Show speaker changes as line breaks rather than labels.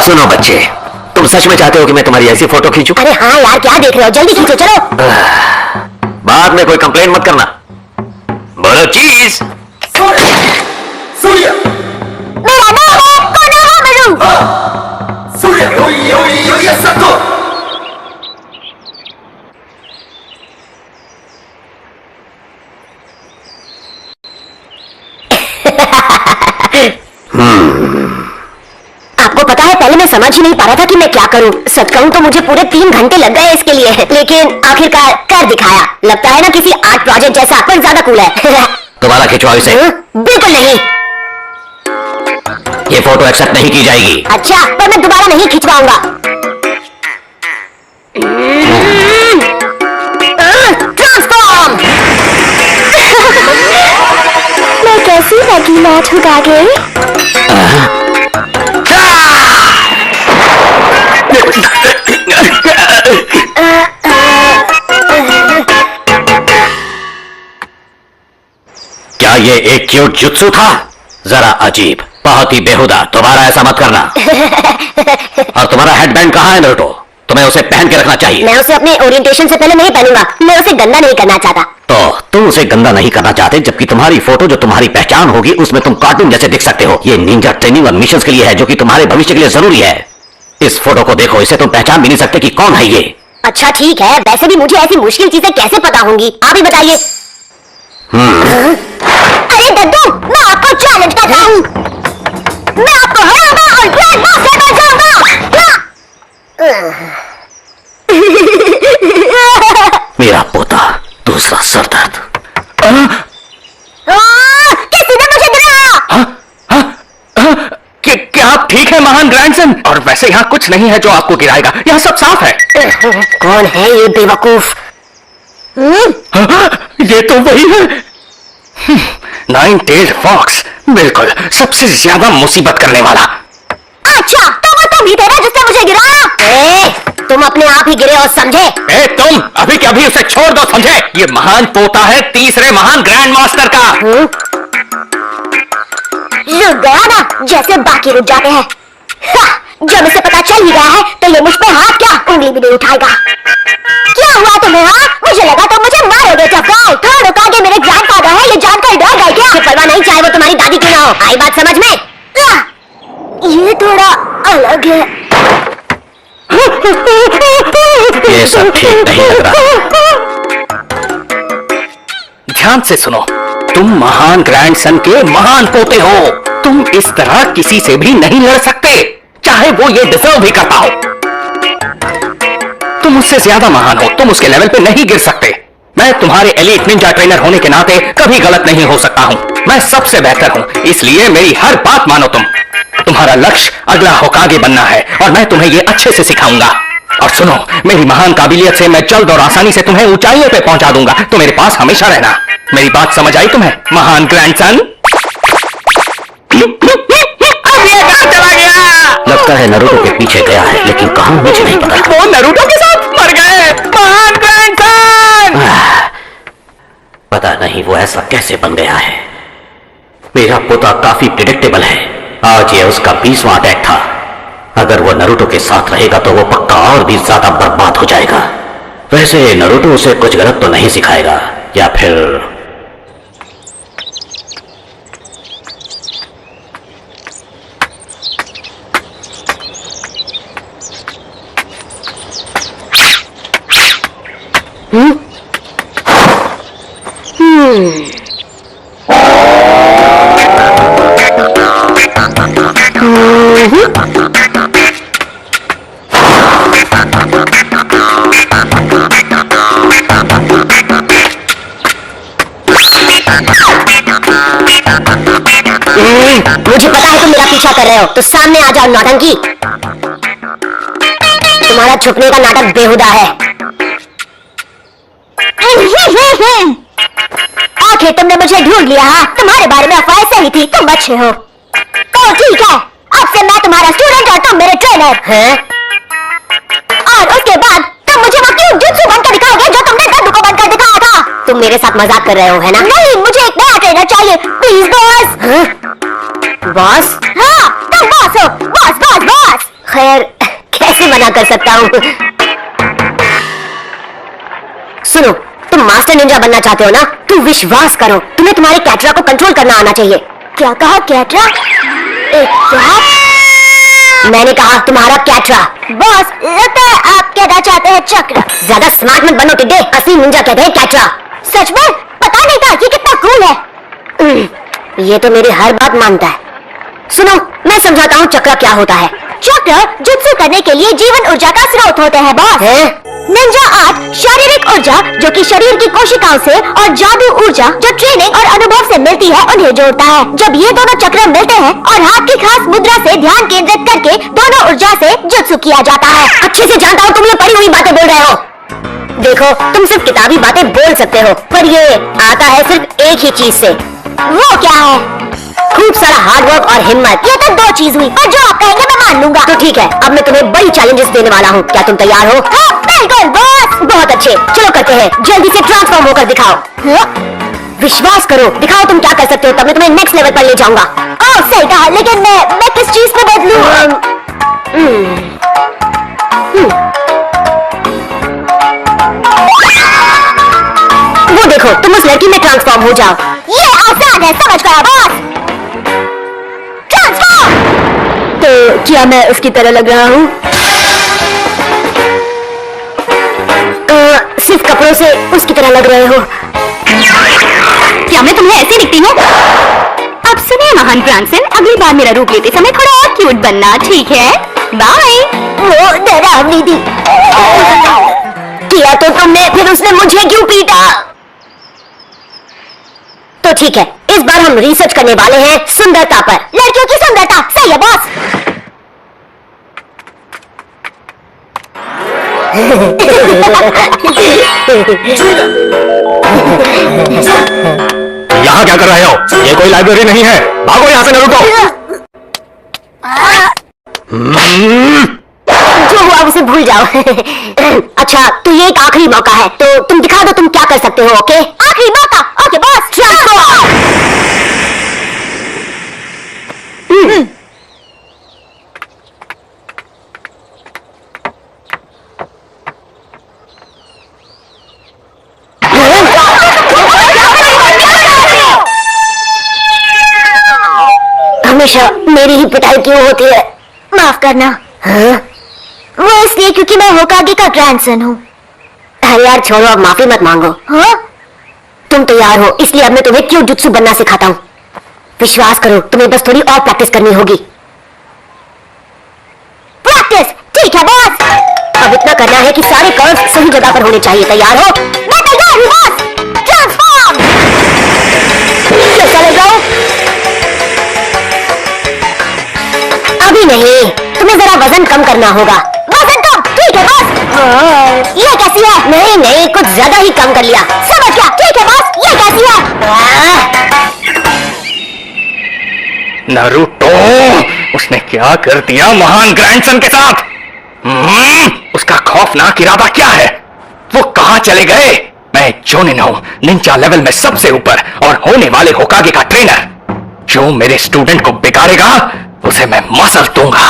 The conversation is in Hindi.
सुनो बच्चे, तुम सच में चाहते हो कि मैं तुम्हारी ऐसी फोटो खींचूं?
अरे हाँ यार, क्या देख रहे हो, जल्दी खींचो चलो।
बाद में कोई कंप्लेंट मत करना। बोलो चीज।
मेरा नाम है कोनोहामारू। आपको पता है, पहले मैं समझ ही नहीं पा रहा था कि मैं क्या करूं। सच कहूं तो मुझे पूरे 3 घंटे लग गए इसके लिए, लेकिन आखिरकार कर दिखाया। लगता है ना किसी आर्ट प्रोजेक्ट जैसा, पर ज्यादा कूल है।
तुम्हारा खिंचवाओ इसे।
बिल्कुल नहीं।
ये फोटो एक्सेप्ट नहीं की जाएगी।
अच्छा, पर मैं दोबारा नहीं खिंचवाऊंगा। ट्रांसफॉर्म। मैं कैसी लगी मैं ठुका के?
क्या ये एक क्यूट जुत्सु था? जरा अजीब, बहुत ही बेहुदा। दोबारा ऐसा मत करना। और तुम्हारा हेडबैंड कहाँ है नरूटो? तुम्हें उसे पहन के रखना चाहिए।
मैं उसे अपने ओरिएंटेशन से पहले नहीं पहनूंगा। मैं उसे गंदा नहीं करना चाहता।
तो तुम उसे गंदा नहीं करना चाहते, जबकि तुम्हारी फोटो जो तुम्हारी पहचान होगी उसमें तुम कार्टून जैसे दिख सकते हो। ये निंजा ट्रेनिंग और मिशन के लिए है, जो कि तुम्हारे भविष्य के लिए जरूरी है। इस फोटो को देखो, इसे तुम पहचान भी नहीं सकते कि कौन है ये।
अच्छा ठीक है, वैसे भी मुझे ऐसी मुश्किल चीजें कैसे पता होंगी, आप ही बताइए। अरे दद्दू, मैं आपको चैलेंज करता हूँ। मैं आपको हराऊंगा और ग्रैंड मास्टर बन जाऊंगा।
मेरा पोता, दूसरा सरदर्द।
किसी ने मुझे गिराया।
क्या आप ठीक है महान ग्रैंडसन? और वैसे यहाँ कुछ नहीं है जो आपको गिराएगा, यहाँ सब साफ है।
कौन है ये बेवकूफ?
ये तो वही है, 9-tailed फॉक्स। बिल्कुल सबसे ज्यादा मुसीबत करने वाला।
अच्छा, तो वो तुम ही थे ना जिसने मुझे गिराया? तुम अपने आप ही गिरे और समझे?
तुम अभी के अभी उसे छोड़ दो, समझे? ये महान पोता है तीसरे महान ग्रैंड मास्टर का।
रुक गया ना, जैसे बाकी रुक जाते हैं। जब इसे पता चल ही गया है तो ये मुझ पे हाथ क्या उंगली भी नहीं उठाएगा। क्या हुआ तुम्हें? हाँ, मुझे लगा तुम मुझे मारोगे। टफगाई, थोड़ा रुकागे, मेरे ग्रैंडफादर है, ये जानकर डर गए क्या? परवाह नहीं, चाहे वो तुम्हारी दादी क्यों ना हो। आई बात समझ में? ये थोड़ा अलग है।
ये सब ठीक नहीं लग रहा।
ध्यान से सुनो, तुम महान ग्रैंडसन के महान पोते हो। तुम इस तरह किसी से भी नहीं लड़ सकते, चाहे वो ये डिजर्व भी करता हो। तुम उससे ज्यादा महान हो, तुम उसके लेवल पे नहीं गिर सकते। मैं तुम्हारे एलीट निंजा ट्रेनर होने के नाते कभी गलत नहीं हो सकता हूं। मैं सबसे बेहतर हूं, इसलिए मेरी हर बात मानो। तुम्हारा लक्ष्य अगला होकागे बनना है और मैं तुम्हें ये अच्छे से सिखाऊंगा। और सुनो, मेरी महान काबिलियत से मैं जल्द और आसानी से तुम्हें ऊंचाइयों पे पहुंचा दूंगा। तो मेरे पास हमेशा रहना। मेरी बात समझ आई तुम्हें महान ग्रैंडसन? अब ये कहां चला गया?
लगता है नरूटो के पीछे गया है, लेकिन कहां मुझे नहीं पता।
वो नरूटो के साथ मर गए। महान ग्रैंडसन!
पता नहीं वो ऐसा कैसे बन गया है। मेरा पोता काफी प्रिडिक्टेबल है। आज ये उसका 20वां अटैक था। अगर वो नरूटो के साथ रहेगा तो वो पक्का और भी ज्यादा बर्बाद हो जाएगा। वैसे नरूटो उसे कुछ गलत तो नहीं सिखाएगा, या फिर
मुझे पता है तुम मेरा पीछा कर रहे हो, तो सामने आ जाओ नौटंकी। तुम्हारा छुपने का नाटक बेहुदा है। आखिर तुमने मुझे ढूंढ लिया। हाँ, तुम्हारे बारे में अफवाह सही थी, तुम अच्छे हो। तो ठीक है, अब से मैं तुम्हारा स्टूडेंट और तुम मेरे ट्रेनर हैं। और उसके बाद तुम मुझे वो क्यूट जुत्सु बनकर दिखाओगे जो तुमने दद्दू को बनकर दिखाया था। तुम मेरे साथ मजाक कर रहे हो, है ना? नहीं, मुझे एक नया ट्रेनर चाहिए, प्लीज बॉस। बॉस? हाँ, तुम बॉस हो। Boss boss boss. खैर कैसे मना कर सकता हूँ। सुनो, तुम मास्टर निंजा बनना चाहते हो ना, तो विश्वास करो तुम्हें तुम्हारे कैटरा को कंट्रोल करना आना चाहिए। क्या कहा कैटरा? क्या? मैंने कहा तुम्हारा कैटरा। बॉस, लगता है आप कहना चाहते हैं चक्र। ज्यादा स्मार्ट मत बनो टिड्डे, असली निंजा कहते हैं कैटरा। सच में? पता नहीं था ये कितना कूल है। ये तो मेरी हर बात मानता है। सुनो, मैं समझाता हूँ चक्र क्या होता है। चक्र जुत्सु करने के लिए जीवन ऊर्जा का स्रोत होते हैं बॉस। निंजा आर्ट शारीरिक ऊर्जा जो कि शरीर की कोशिकाओं से और जादू ऊर्जा जो ट्रेनिंग और अनुभव से मिलती है उन्हें जोड़ता है। जब ये दोनों चक्र मिलते हैं और हाथ की खास मुद्रा से ध्यान केंद्रित करके दोनों ऊर्जा से जुत्सु किया जाता है। अच्छे से जानता हूँ तुम ये पढ़ी हुई बातें बोल रहे हो। देखो, तुम सिर्फ किताबी बातें बोल सकते हो, पर ये आता है सिर्फ एक ही चीज से। वो क्या है? खूब सारा हार्डवर्क और हिम्मत। ये तो दो चीज हुई, और जो आप कहेंगे मैं मान लूंगा। तो ठीक है, अब मैं तुम्हें बड़ी चैलेंजेस देने वाला हूँ। क्या तुम तैयार हो? हाँ, बिल्कुल बॉस। बहुत अच्छे, चलो करते हैं। जल्दी से ट्रांसफॉर्म होकर दिखाओ। विश्वास करो, दिखाओ तुम क्या कर सकते हो, तब मैं तुम्हें नेक्स्ट लेवल पर ले जाऊंगा। ओह, सही कहा, लेकिन मैं किस चीज में बदलूं? वो देखो, तुम उस लड़की में ट्रांसफॉर्म हो जाओ। ये आसान है, समझ गया बॉस। ट्रांसफॉर्म। तो क्या मैं उसकी तरह लग रहा हूँ? सिर्फ कपड़ों से उसकी तरह लग रहे हो। क्या मैं तुम्हें ऐसे दिखती हूँ? अब सुनिए महान ब्रांसन, अगली बार मेरा रूप लेते समय थोड़ा और क्यूट बनना, ठीक है? बाय। वो डरावनी थी। किया तो तुमने, फिर उसने मुझे क्यों पीटा? तो ठीक है, इस बार हम रिसर्च करने वाले हैं सुंदरता पर। लड़कियों की सुंदरता। सही है बॉस।
यहाँ क्या कर रहे हो? ये कोई लाइब्रेरी नहीं है, भागो यहाँ से नरूटो।
जो हुआ उसे भूल जाओ। अच्छा, तो ये एक आखिरी मौका है, तो तुम दिखा दो तुम क्या कर सकते हो। ओके, आखिरी मौका। Okay boss, transform. हमेशा मेरी ही पिटाई क्यों होती है? माफ करना। हाँ? वो इसलिए क्योंकि मैं होकागे का ग्रैंडसन हूँ। अरे यार छोड़ो, अब माफी मत मांगो। हाँ? तुम तैयार हो, इसलिए अब मैं तुम्हें क्यों जुत्सु बनना सिखाता हूँ। विश्वास करो, तुम्हें बस थोड़ी और प्रैक्टिस करनी होगी। प्रैक्टिस? ठीक है बॉस। अब इतना करना है कि सारे कर्व्स सही जगह पर होने चाहिए। तैयार हो? मैं तैयार हूँ बॉस। ट्रांसफॉर्म। कैसा लग रहा हूँ? अभी नहीं, तुम्हें जरा वजन कम करना होगा। वजन कम? ठीक है बॉस। ये कैसी है? नहीं नहीं, कुछ ज्यादा ही कम कर लिया। समझ गया। ठीक है बॉस, ये कैसी है?
नरूटो, उसने क्या कर दिया महान ग्रैंडसन के साथ? उसका खौफनाक इरादा क्या है? वो कहां चले गए? मैं जोनिन हूं, निंजा लेवल में सबसे ऊपर और होने वाले होकागे का ट्रेनर। जो मेरे स्टूडेंट को बिगाड़ेगा उसे मैं मसल दूंगा।